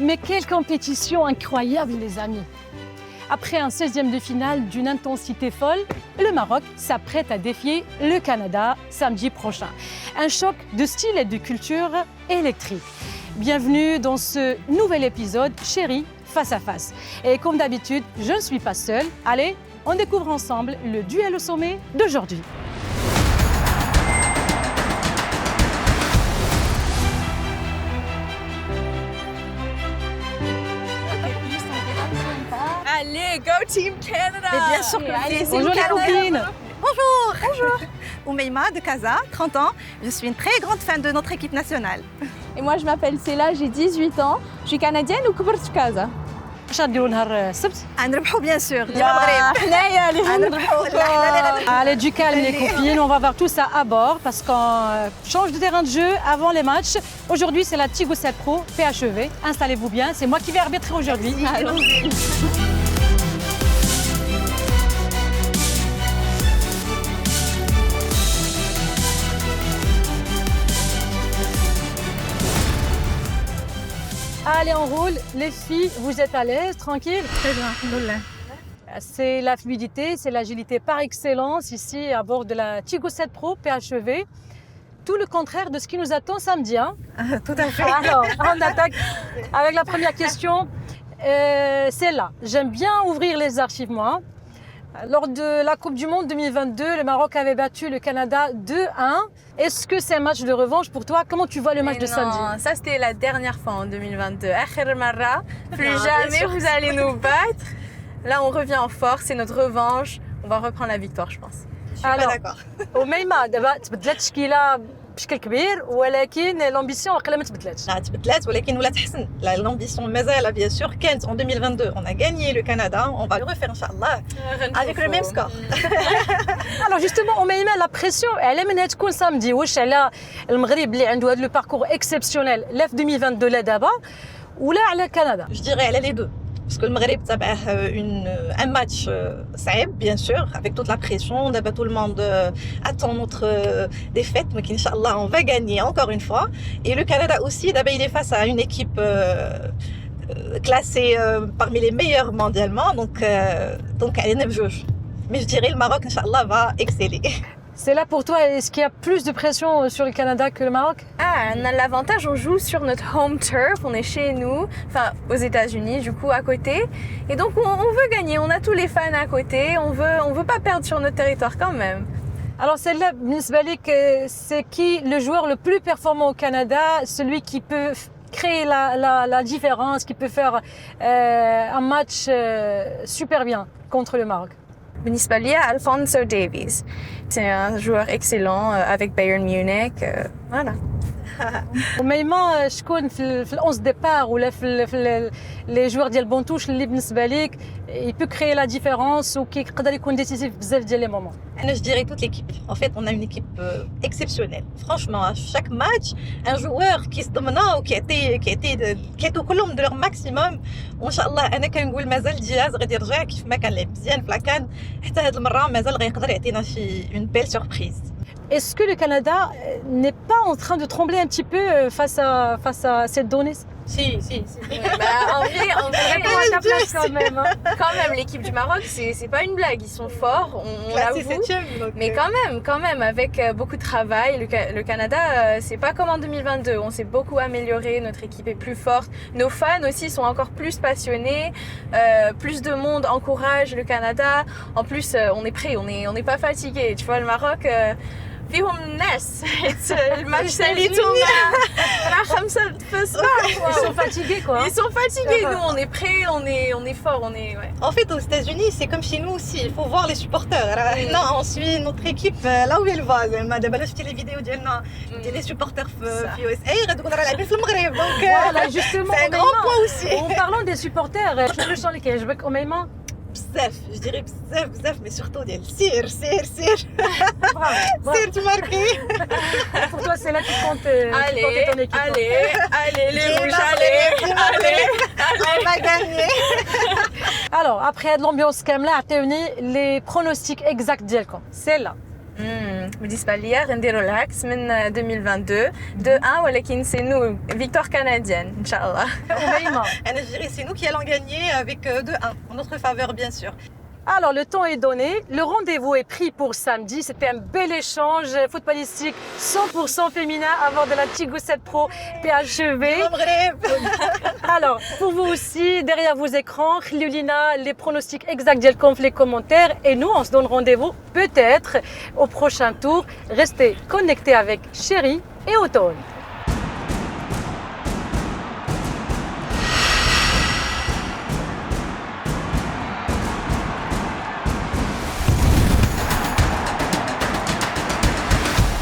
Mais quelle compétition incroyable les amis! Après un 16e de finale d'une intensité folle, le Maroc s'apprête à défier le Canada samedi prochain. Un choc de style et de culture électrique. Bienvenue dans ce nouvel épisode Chérie face à face. Et comme d'habitude, je ne suis pas seule. Allez, on découvre ensemble le duel au sommet d'aujourd'hui. Allez, go Team Canada! Mais bien sûr que allez, Bonjour les copines! Bonjour. Oumeima de Casa, 30 ans. Je suis une très grande fan de notre équipe nationale. Et moi je m'appelle Céla, j'ai 18 ans. Je suis canadienne ou كبرت في كازا. اش غديروا نهار السبت؟ نربحوا bien sûr. ديما مغرب. حنايا اللي نربحوا. Allez, du calme les copines, on va voir tout ça à bord parce qu'on change de terrain de jeu avant les matchs. Aujourd'hui, c'est la Tiggo 7 Pro PHEV. Installez-vous bien, c'est moi qui vais arbitrer aujourd'hui. Allez, on roule. Les filles, vous êtes à l'aise, tranquille? Très bien, alhamdoulilah. C'est la fluidité, c'est l'agilité par excellence ici à bord de la Tiggo 7 Pro PHEV. Tout le contraire de ce qui nous attend samedi. Hein? Tout à fait. Alors, on attaque avec la première question. Celle-là, j'aime bien ouvrir les archives moi. Lors de la Coupe du Monde 2022, le Maroc avait battu le Canada 2-1. Est-ce que c'est un match de revanche pour toi? Comment tu vois le match de samedi? Non, ça c'était la dernière fois en 2022. آخر مرة, plus jamais vous allez nous battre. Là on revient en force, c'est notre revanche. On va reprendre la victoire je pense. Je suis pas d'accord. وميمة دابا تبدلت التشكيله بشكل كبير ولكن لامبيسيون واقيلا ما تبدلاتش. تبدلات ولكن ولات حسن. L'ambition مازال bien sûr كانت en 2022. On a gagné le Canada, on va le refaire inchallah avec le même score. Alors justement وميمة la pression على من تكون samedi واش على المغرب اللي عنده هذا لو باركور اكسبسيونيل لا في 2022 لا دابا ولا على كندا؟ Je dirais elle les deux. Parce que le Maghreb تبعه un match صعيب bien sûr avec toute la pression. D'abord tout le monde attend notre défaite mais qu'Inch'Allah on va gagner encore une fois. Et le Canada aussi d'abord il est face à une équipe classée parmi les meilleures mondialement donc elle est nerveuse. Mais je dirais le Maroc Inch'Allah va exceller. C'est là pour toi, est-ce qu'il y a plus de pression sur le Canada que le Maroc? On a l'avantage, on joue sur notre home turf, on est chez nous, enfin aux États-Unis du coup à côté. Et donc on veut gagner, on a tous les fans à côté, on veut pas perdre sur notre territoire quand même. Alors celle-là, بالنسبة لك, c'est qui le joueur le plus performant au Canada, celui qui peut créer la différence, qui peut faire un match super bien contre le Maroc? بالنسبة لي Alphonso Davies. C'est un joueur excellent avec Bayern Munich. Voilà. وميمة شكون في ال11 ديبار ولا في لي جوار ديال بونتوش اللي بالنسبة ليك il peut créer la différence وكيقدر يكون décisif بزاف ديال لي مومون؟ Je dirais toute l'équipe. En fait, on a une équipe exceptionnelle. Franchement, à chaque match, un joueur qui se domine ou qui est au colombe de leur maximum. Inch'Allah, أنا كنقول مازال دياز غادي يرجع كيف ما كان لعب مزيان في لاكان حتى هاد المرة مازال غيقدر يعطينا شي une belle surprise. Est-ce que le Canada n'est pas en train de trembler un petit peu face à cette donnée? Si. En vrai, à ta place quand même. Hein. Quand même, l'équipe du Maroc, c'est pas une blague. Ils sont forts, on l'avoue. Mais quand même, avec beaucoup de travail, le Canada, c'est pas comme en 2022. On s'est beaucoup amélioré, notre équipe est plus forte. Nos fans aussi sont encore plus passionnés. Plus de monde encourage le Canada. En plus, on est prêt, on n'est pas fatigué. Tu vois, le Maroc. فيهم الناس الماتش ساليتهم راه 5 في الصباح. Ils sont fatigués quoi. Ils sont fatigués, nous on est prêts, on est fort, on est ouais. En fait aux États-Unis c'est comme chez nous aussi, il faut voir les supporters. Non, on suit notre équipe là où elle va. زعما دابا لا شفتي لي فيديو ديالنا ديال لي supporters في يو اس اي غتقول راه لاعبين في المغرب. Donc voilà justement c'est un grand point aussi. En parlant des supporters, شنو الشغل اللي كيعجبك أميمة؟ بزاف je dirais بزاف mais surtout ديال سير tu marqué. Pour toi c'est là qui compte ton équipe. Allez les rouges, allez on va gagner. Alors après de l'ambiance كاملة عطيوني les pronostics exacts ديالكم. C'est là. بالنسبة ليا غنديرو العكس من 2022 2-1 ولكن c'est nous victoire canadienne إن شاء الله. Je dirais c'est nous qui allons gagner avec 2-1 en notre faveur bien sûr. Alors, le temps est donné, le rendez-vous est pris pour samedi. C'était un bel échange footballistique 100% féminin avant de la Tigou 7 Pro PHEV. Alors, pour vous aussi, derrière vos écrans, Lulina, les pronostics exacts, les commentaires. Et nous, on se donne rendez-vous peut-être au prochain tour. Restez connectés avec Chérie et Automne.